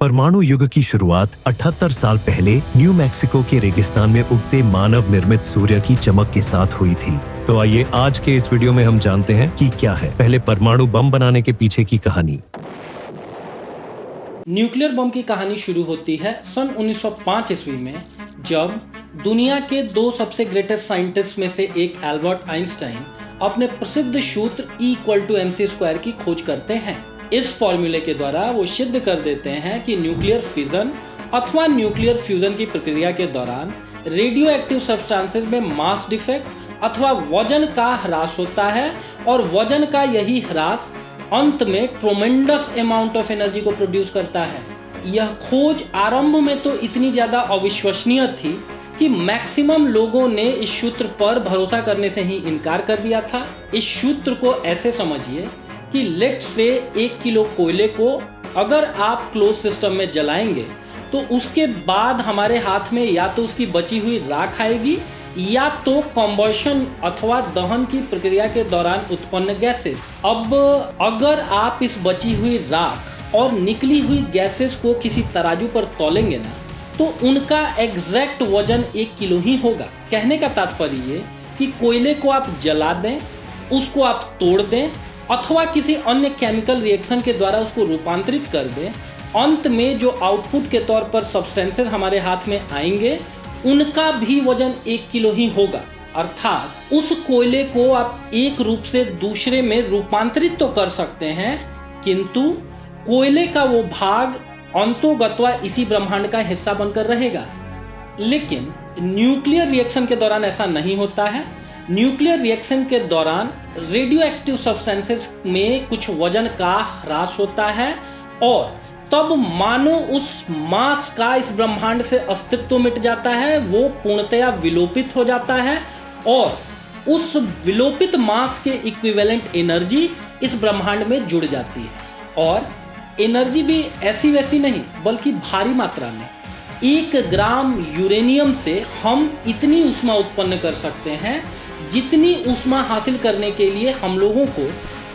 परमाणु युग की शुरुआत 78 साल पहले न्यू मैक्सिको के रेगिस्तान में उगते मानव निर्मित सूर्य की चमक के साथ हुई थी। तो आइए आज के इस वीडियो में हम जानते हैं कि क्या है पहले परमाणु बम बनाने के पीछे की कहानी। न्यूक्लियर बम की कहानी शुरू होती है सन 1905 ईस्वी में, जब दुनिया के दो सबसे ग्रेटेस्ट साइंटिस्ट में से एक एल्बर्ट आइंस्टाइन अपने प्रसिद्ध सूत्र E=mc² की खोज करते हैं। इस फॉर्मूले के द्वारा वो सिद्ध कर देते हैं कि न्यूक्लियर फिजन अथवा न्यूक्लियर फ्यूजन की प्रक्रिया के दौरान रेडियो एक्टिव सब्सटेंसेस में मास डिफेक्ट अथवा वजन का ह्रास होता है, और वजन का यही ह्रास अंत में ट्रोमेंडस अमाउंट ऑफ एनर्जी को प्रोड्यूस करता है। यह खोज आरंभ में तो इतनी ज़्यादा अविश्वसनीय थी कि मैक्सिमम लोगों ने इस सूत्र पर भरोसा करने से ही इनकार कर दिया था। इस सूत्र को ऐसे समझिए कि लेट से 1 किलो कोयले को अगर आप क्लोज सिस्टम में जलाएंगे तो उसके बाद हमारे हाथ में या तो उसकी बची हुई राख आएगी या तो कॉम्बशन अथवा दहन की प्रक्रिया के दौरान उत्पन्न गैसेस। अब अगर आप इस बची हुई राख और निकली हुई गैसेस को किसी तराजू पर तौलेंगे ना, तो उनका एग्जैक्ट वजन 1 किलो ही होगा। कहने का तात्पर्य ये कि कोयले को आप जला दें, उसको आप तोड़ दें अथवा किसी अन्य केमिकल रिएक्शन के द्वारा उसको रूपांतरित कर दें, अंत में जो आउटपुट के तौर पर सब्सटेंसेस हमारे हाथ में आएंगे उनका भी वजन 1 किलो ही होगा। अर्थात उस कोयले को आप एक रूप से दूसरे में रूपांतरित तो कर सकते हैं, किंतु कोयले का वो भाग अंतोगत्वा इसी ब्रह्मांड का हिस्सा बनकर रहेगा। लेकिन न्यूक्लियर रिएक्शन के दौरान ऐसा नहीं होता है। न्यूक्लियर रिएक्शन के दौरान रेडियो एक्टिव सब्सटेंसेस में कुछ वजन का ह्रास होता है और तब मानो उस मास का इस ब्रह्मांड से अस्तित्व मिट जाता है, वो पूर्णतया विलोपित हो जाता है और उस विलोपित मास के इक्विवेलेंट एनर्जी इस ब्रह्मांड में जुड़ जाती है। और एनर्जी भी ऐसी वैसी नहीं बल्कि भारी मात्रा में। 1 ग्राम यूरेनियम से हम इतनी ऊष्मा उत्पन्न कर सकते हैं जितनी ऊष्मा हासिल करने के लिए हम लोगों को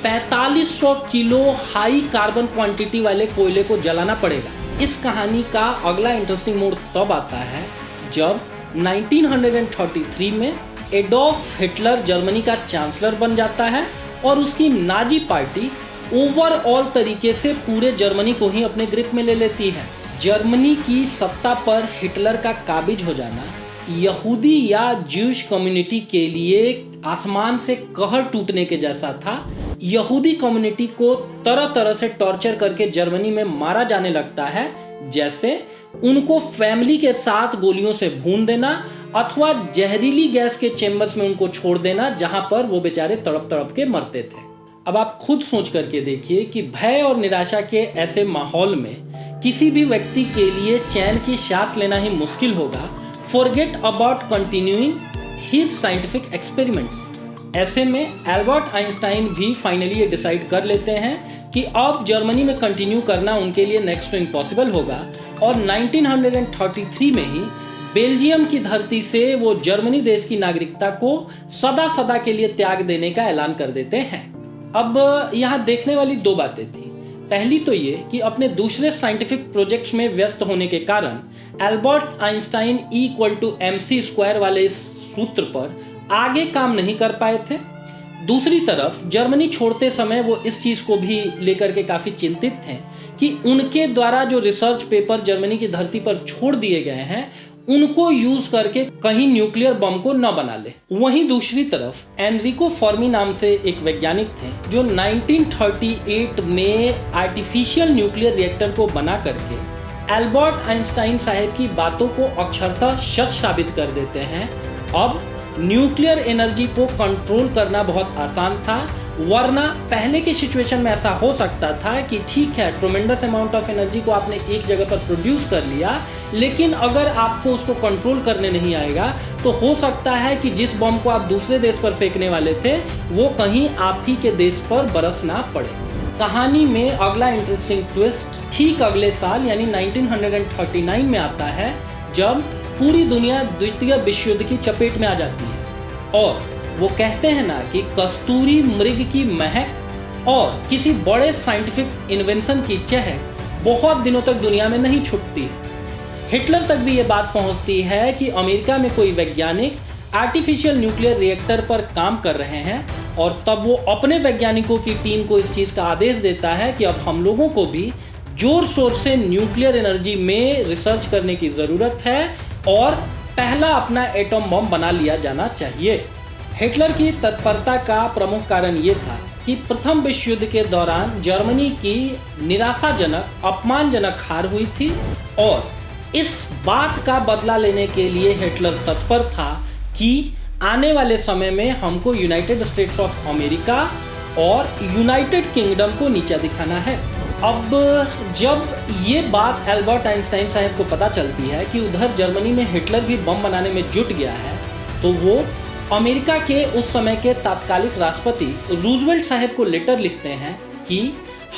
4500 किलो हाई कार्बन क्वांटिटी वाले कोयले को जलाना पड़ेगा। इस कहानी का अगला इंटरेस्टिंग मोड़ तब आता है जब 1933 में एडोल्फ हिटलर जर्मनी का चांसलर बन जाता है और उसकी नाजी पार्टी ओवरऑल तरीके से पूरे जर्मनी को ही अपने ग्रिप में ले लेती है। जर्मनी की सत्ता पर हिटलर का काबिज हो जाना यहूदी या ज्यूश कम्युनिटी के लिए आसमान से कहर टूटने के जैसा था। यहूदी कम्युनिटी को तरह तरह से टॉर्चर करके जर्मनी में मारा जाने लगता है, जैसे उनको फैमिली के साथ गोलियों से भून देना अथवा जहरीली गैस के चेम्बर्स में उनको छोड़ देना, जहां पर वो बेचारे तड़प तड़प के मरते थे। अब आप खुद सोच करके देखिए कि भय और निराशा के ऐसे माहौल में किसी भी व्यक्ति के लिए चैन की सांस लेना ही मुश्किल होगा। Forget about continuing his scientific experiments. ऐसे में एल्बर्ट आइंस्टाइन भी फाइनली ये डिसाइड कर लेते हैं कि अब जर्मनी में कंटिन्यू करना उनके लिए नेक्स्ट टू इम्पॉसिबल होगा और 1933 में ही बेल्जियम की धरती से वो जर्मनी देश की नागरिकता को सदा सदा के लिए त्याग देने का ऐलान कर देते हैं। अब यहाँ देखने वाली 2 बातें थी। पहली तो ये कि अपने दूसरे साइंटिफिक प्रोजेक्ट्स में व्यस्त होने के कारण एल्बर्ट आइंस्टाइन E=mc² वाले इस सूत्र पर आगे काम नहीं कर पाए थे। दूसरी तरफ जर्मनी छोड़ते समय वो इस चीज़ को भी लेकर के काफ़ी चिंतित थे कि उनके द्वारा जो रिसर्च पेपर जर्मनी की धरती पर छोड़ दिए गए हैं उनको यूज करके कहीं न्यूक्लियर बम को न बना ले। वहीं दूसरी तरफ एनरिको फर्मी नाम से एक वैज्ञानिक थे जो 1938 में आर्टिफिशियल न्यूक्लियर रिएक्टर को बना करके एल्बर्ट आइंस्टाइन साहब की बातों को अक्षरशः सच साबित कर देते हैं। अब न्यूक्लियर एनर्जी को कंट्रोल करना बहुत आसान था, वरना पहले की सिचुएशन में ऐसा हो सकता था कि ठीक है, ट्रोमेंडस अमाउंट ऑफ एनर्जी को आपने एक जगह पर प्रोड्यूस कर लिया, लेकिन अगर आपको उसको कंट्रोल करने नहीं आएगा तो हो सकता है कि जिस बम को आप दूसरे देश पर फेंकने वाले थे वो कहीं आप ही के देश पर बरस ना पड़े। कहानी में अगला इंटरेस्टिंग ट्विस्ट ठीक अगले साल यानी 1939 में आता है, जब पूरी दुनिया द्वितीय विश्व युद्ध की चपेट में आ जाती है और वो कहते हैं ना कि कस्तूरी मृग की महक और किसी बड़े साइंटिफिक इन्वेंशन की चहक बहुत दिनों तक दुनिया में नहीं छुटती है। हिटलर तक भी ये बात पहुंचती है कि अमेरिका में कोई वैज्ञानिक आर्टिफिशियल न्यूक्लियर रिएक्टर पर काम कर रहे हैं और तब वो अपने वैज्ञानिकों की टीम को इस चीज़ का आदेश देता है कि अब हम लोगों को भी जोर शोर से न्यूक्लियर एनर्जी में रिसर्च करने की ज़रूरत है और पहला अपना एटम बम बना लिया जाना चाहिए। हिटलर की तत्परता का प्रमुख कारण ये था कि प्रथम विश्व युद्ध के दौरान जर्मनी की निराशाजनक, अपमानजनक हार हुई थी और इस बात का बदला लेने के लिए हिटलर तत्पर था कि आने वाले समय में हमको यूनाइटेड स्टेट्स ऑफ अमेरिका और यूनाइटेड किंगडम को नीचा दिखाना है। अब जब ये बात एल्बर्ट आइंस्टाइन साहब को पता चलती है कि उधर जर्मनी में हिटलर भी बम बनाने में जुट गया है, तो वो अमेरिका के उस समय के तात्कालिक राष्ट्रपति रूजवेल्ट साहब को लेटर लिखते हैं कि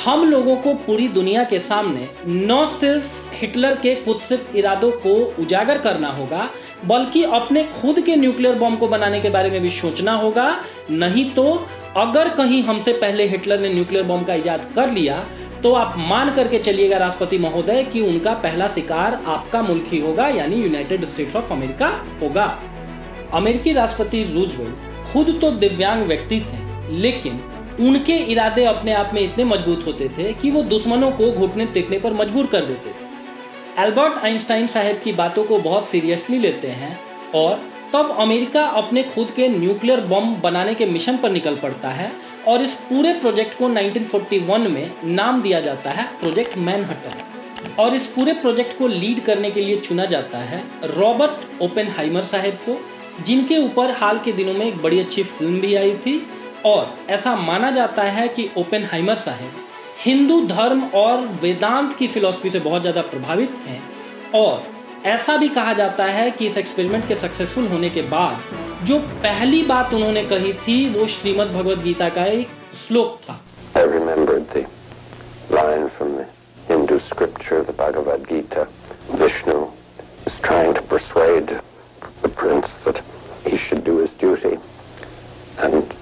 हम लोगों को पूरी दुनिया के सामने न सिर्फ हिटलर के कुत्सित इरादों को उजागर करना होगा, बल्कि अपने खुद के न्यूक्लियर बम को बनाने के बारे में भी सोचना होगा। नहीं तो अगर कहीं हमसे पहले हिटलर ने न्यूक्लियर बम का इजाद कर लिया तो आप मान करके चलिएगा राष्ट्रपति महोदय कि उनका पहला शिकार आपका मुल्क ही होगा, यानी यूनाइटेड स्टेट्स ऑफ अमेरिका होगा। अमेरिकी राष्ट्रपति रूजवेल्ट खुद तो दिव्यांग व्यक्ति थे, लेकिन उनके इरादे अपने आप में इतने मजबूत होते थे कि वो दुश्मनों को घुटने टेकने पर मजबूर कर देते थे। एल्बर्ट आइंस्टाइन साहब की बातों को बहुत सीरियसली लेते हैं और तब अमेरिका अपने खुद के न्यूक्लियर बम बनाने के मिशन पर निकल पड़ता है और इस पूरे प्रोजेक्ट को 1941 में नाम दिया जाता है प्रोजेक्ट मैनहट्टन। और इस पूरे प्रोजेक्ट को लीड करने के लिए चुना जाता है रॉबर्ट ओपेनहाइमर साहब को, जिनके ऊपर हाल के दिनों में एक बड़ी अच्छी फिल्म भी आई थी। और ऐसा माना जाता है कि ओपेनहाइमर साहब हिंदू धर्म और वेदांत की फिलॉसफी से बहुत ज़्यादा प्रभावित थे और ऐसा भी कहा जाता है कि इस एक्सपेरिमेंट के सक्सेसफुल होने के बाद जो पहली बात उन्होंने कही थी वो श्रीमद् भगवद गीता का एक श्लोक था। I remembered the line from the Hindu scripture, the Bhagavad Gita. Vishnu is trying to persuade the prince that he should do his duty, and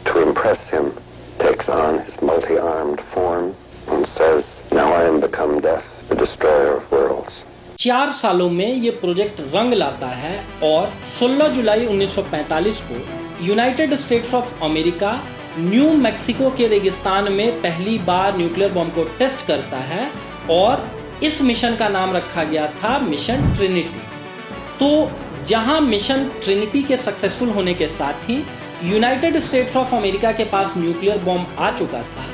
to impress him, takes on his multi-armed form and says, "Now I am become death, the destroyer of worlds." 4 सालों में ये project रंग लाता है और 16 जुलाई 1945 को United states of America new Mexico के रेगिस्तान में पहली बार न्यूक्लियर बम को टेस्ट करता है और इस मिशन का नाम रखा गया था मिशन ट्रिनिटी। तो जहां मिशन ट्रिनिटी के सक्सेसफुल होने के साथ ही यूनाइटेड स्टेट्स ऑफ अमेरिका के पास न्यूक्लियर बम आ चुका था,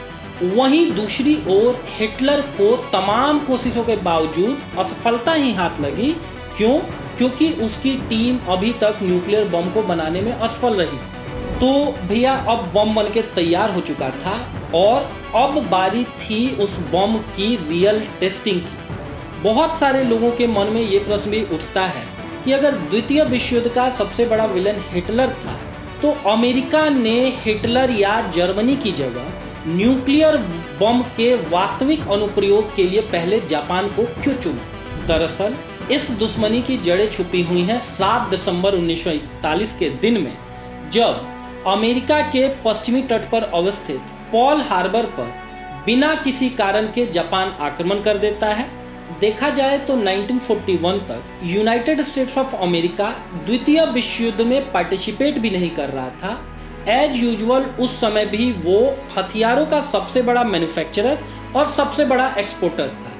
वहीं दूसरी ओर हिटलर को तमाम कोशिशों के बावजूद असफलता ही हाथ लगी। क्यों? क्योंकि उसकी टीम अभी तक न्यूक्लियर बम को बनाने में असफल रही। तो भैया अब बम बन के तैयार हो चुका था और अब बारी थी उस बम की रियल टेस्टिंग की। बहुत सारे लोगों के मन में ये प्रश्न भी उठता है कि अगर द्वितीय विश्व युद्ध का सबसे बड़ा विलन हिटलर था तो अमेरिका ने हिटलर या जर्मनी की जगह न्यूक्लियर बम के वास्तविक अनुप्रयोग के लिए पहले जापान को क्यों चुना? दरअसल इस दुश्मनी की जड़ें छुपी हुई हैं 7 दिसंबर 1941 के दिन में, जब अमेरिका के पश्चिमी तट पर अवस्थित पॉल हार्बर पर बिना किसी कारण के जापान आक्रमण कर देता है। देखा जाए तो 1941 तक यूनाइटेड स्टेट्स ऑफ अमेरिका द्वितीय विश्व युद्ध में पार्टिसिपेट भी नहीं कर रहा था। एज यूजुअल उस समय भी वो हथियारों का सबसे बड़ा मैन्युफैक्चरर और सबसे बड़ा एक्सपोर्टर था।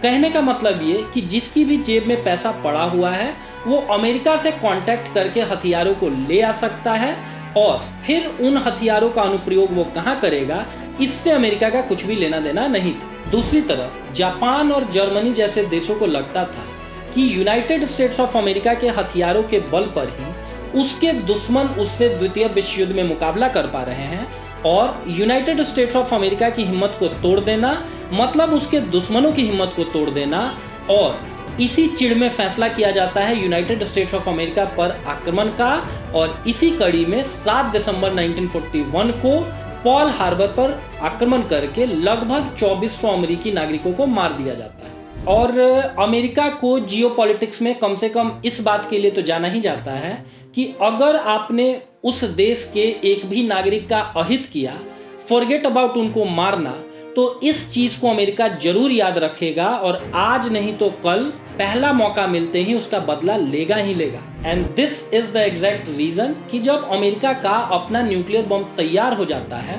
कहने का मतलब ये कि जिसकी भी जेब में पैसा पड़ा हुआ है वो अमेरिका से कांटेक्ट करके हथियारों को ले आ सकता है और फिर उन हथियारों का अनुप्रयोग वो कहाँ करेगा, इससे अमेरिका का कुछ भी लेना देना नहीं था। दूसरी तरफ जापान और जर्मनी जैसे देशों को लगता था कि यूनाइटेड स्टेट्स ऑफ अमेरिका के हथियारों के बल पर ही उसके दुश्मन उससे द्वितीय विश्व युद्ध में मुकाबला कर पा रहे हैं और यूनाइटेड स्टेट्स ऑफ अमेरिका की हिम्मत को तोड़ देना मतलब उसके दुश्मनों की हिम्मत को तोड़ देना। और इसी चिढ़ में फैसला किया जाता है यूनाइटेड स्टेट्स ऑफ अमेरिका पर आक्रमण का और इसी कड़ी में 7 दिसंबर 1941 को पॉल हार्बर पर आक्रमण करके लगभग 2400 अमेरिकी नागरिकों को मार दिया जाता है। और अमेरिका को जियोपॉलिटिक्स में कम से कम इस बात के लिए तो जाना ही जाता है कि अगर आपने उस देश के एक भी नागरिक का अहित किया, फॉरगेट अबाउट उनको मारना, तो इस चीज को अमेरिका जरूर याद रखेगा और आज नहीं तो कल पहला मौका मिलते ही उसका बदला लेगा ही लेगा। And this is the exact reason कि जब अमेरिका का अपना न्यूक्लियर बम तैयार हो जाता है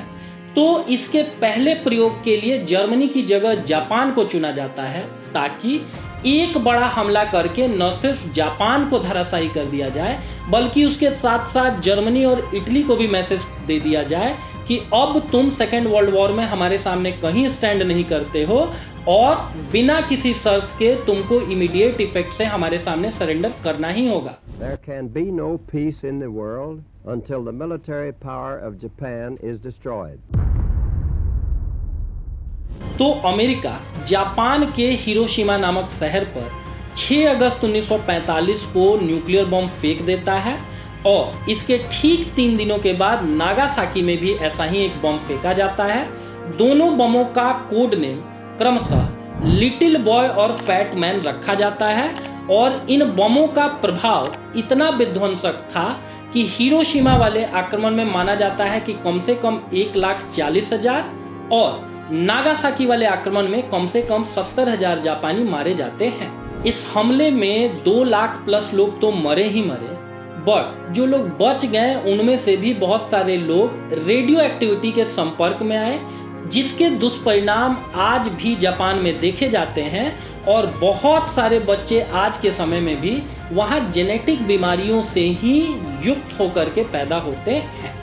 तो इसके पहले प्रयोग के लिए जर्मनी की जगह जापान को चुना जाता है, ताकि एक बड़ा हमला करके न सिर्फ जापान को धराशायी कर दिया जाए बल्कि उसके साथ साथ जर्मनी और इटली को भी मैसेज दे दिया जाए कि अब तुम सेकेंड वर्ल्ड वॉर में हमारे सामने कहीं स्टैंड नहीं करते हो और बिना किसी शर्त के तुमको इमीडिएट इफेक्ट से हमारे सामने सरेंडर करना ही होगा। There can be no peace in the world until the military power of Japan is destroyed. तो अमेरिका जापान के हिरोशिमा नामक शहर पर 6 अगस्त 1945 को न्यूक्लियर बम फेंक देता है और इसके ठीक 3 दिनों के बाद नागासाकी में भी ऐसा ही एक बम फेंका जाता है। दोनों बमों का कोड नेम क्रमशः लिटिल बॉय और फैट मैन रखा जाता है और इन बमों का प्रभाव इतना विध्वंसक था कि हिरोशिमा वाले आक्रमण में माना जाता है कि कम से कम 1,40,000 और नागासाकी वाले आक्रमण में कम से कम 70,000 जापानी मारे जाते हैं। इस हमले में 2 लाख प्लस लोग तो मरे ही मरे, बट जो लोग बच गए उनमें से भी बहुत सारे लोग रेडियो एक्टिविटी के संपर्क में आए, जिसके दुष्परिणाम आज भी जापान में देखे जाते हैं और बहुत सारे बच्चे आज के समय में भी वहाँ जेनेटिक बीमारियों से ही युक्त होकर के पैदा होते हैं।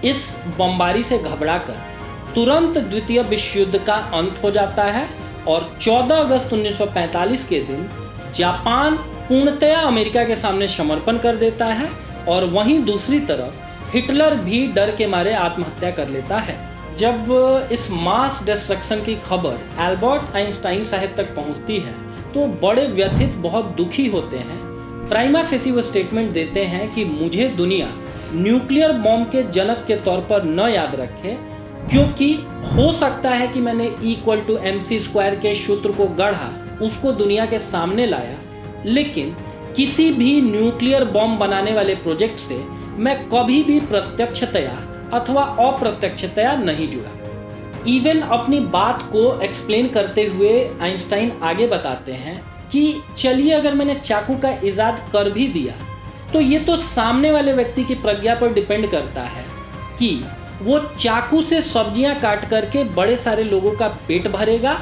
इस बमबारी से घबराकर तुरंत द्वितीय विश्व युद्ध का अंत हो जाता है और 14 अगस्त 1945 के दिन जापान पूर्णतया अमेरिका के सामने समर्पण कर देता है और वहीं दूसरी तरफ हिटलर भी डर के मारे आत्महत्या कर लेता है। जब इस मास डिस्ट्रक्शन की खबर एल्बर्ट आइंस्टाइन साहब तक पहुंचती है तो बड़े व्यथित, बहुत दुखी होते हैं। प्राइमा फेसी वो स्टेटमेंट देते हैं कि मुझे दुनिया न्यूक्लियर बॉम्ब के जनक के तौर पर न याद रखे, क्योंकि हो सकता है कि मैंने E=mc² के सूत्र को गढ़ा, उसको दुनिया के सामने लाया, लेकिन किसी भी न्यूक्लियर बॉम्ब बनाने वाले प्रोजेक्ट से मैं कभी भी प्रत्यक्षतया अथवा अप्रत्यक्षतया नहीं जुड़ा। इवन अपनी बात को एक्सप्लेन करते हुए आइंस्टाइन आगे बताते हैं कि चलिए अगर मैंने चाकू का इजाद कर भी दिया तो ये तो सामने वाले व्यक्ति की प्रज्ञा पर डिपेंड करता है कि वो चाकू से सब्जियां काट करके बड़े सारे लोगों का पेट भरेगा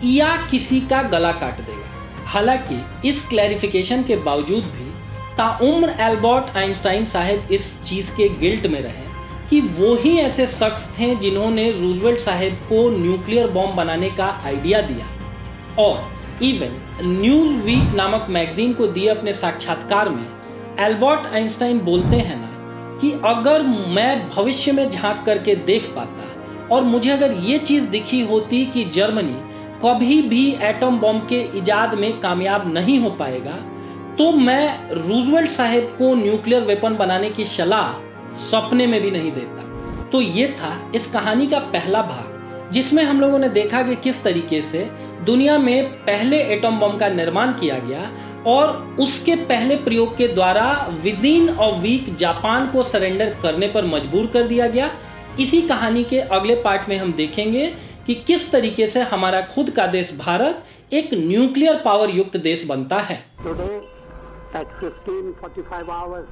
या किसी का गला काट देगा। हालांकि इस क्लैरिफिकेशन के बावजूद भी ताउम्र एल्बर्ट आइंस्टाइन साहब इस चीज़ के गिल्ट में रहे कि वो ही ऐसे शख्स थे जिन्होंने रूजवेल्ट साहब को न्यूक्लियर बॉम्ब बनाने का आइडिया दिया। और इवन न्यूज़ वीक नामक मैगजीन को दिए अपने साक्षात्कार में एल्बर्ट आइंस्टाइन बोलते हैं ना कि अगर मैं भविष्य में झांक करके देख पाता और मुझे अगर ये चीज़ दिखी होती कि जर्मनी कभी भी एटम बॉम्ब के इजाद में कामयाब नहीं हो पाएगा, तो मैं रूजवेल्ट साहब को न्यूक्लियर वेपन बनाने की सलाह सपने में भी नहीं देता। तो ये था इस कहानी का पहला भाग, जिसमें हम लोगों ने देखा कि किस तरीके से दुनिया में पहले एटम बम का निर्माण किया गया और उसके पहले प्रयोग के द्वारा विदिन अ वीक जापान को सरेंडर करने पर मजबूर कर दिया गया। इसी कहानी के अगले पार्ट में हम देखेंगे कि किस तरीके से हमारा खुद का देश भारत एक न्यूक्लियर पावर युक्त देश बनता है। Today at 15:45 hours.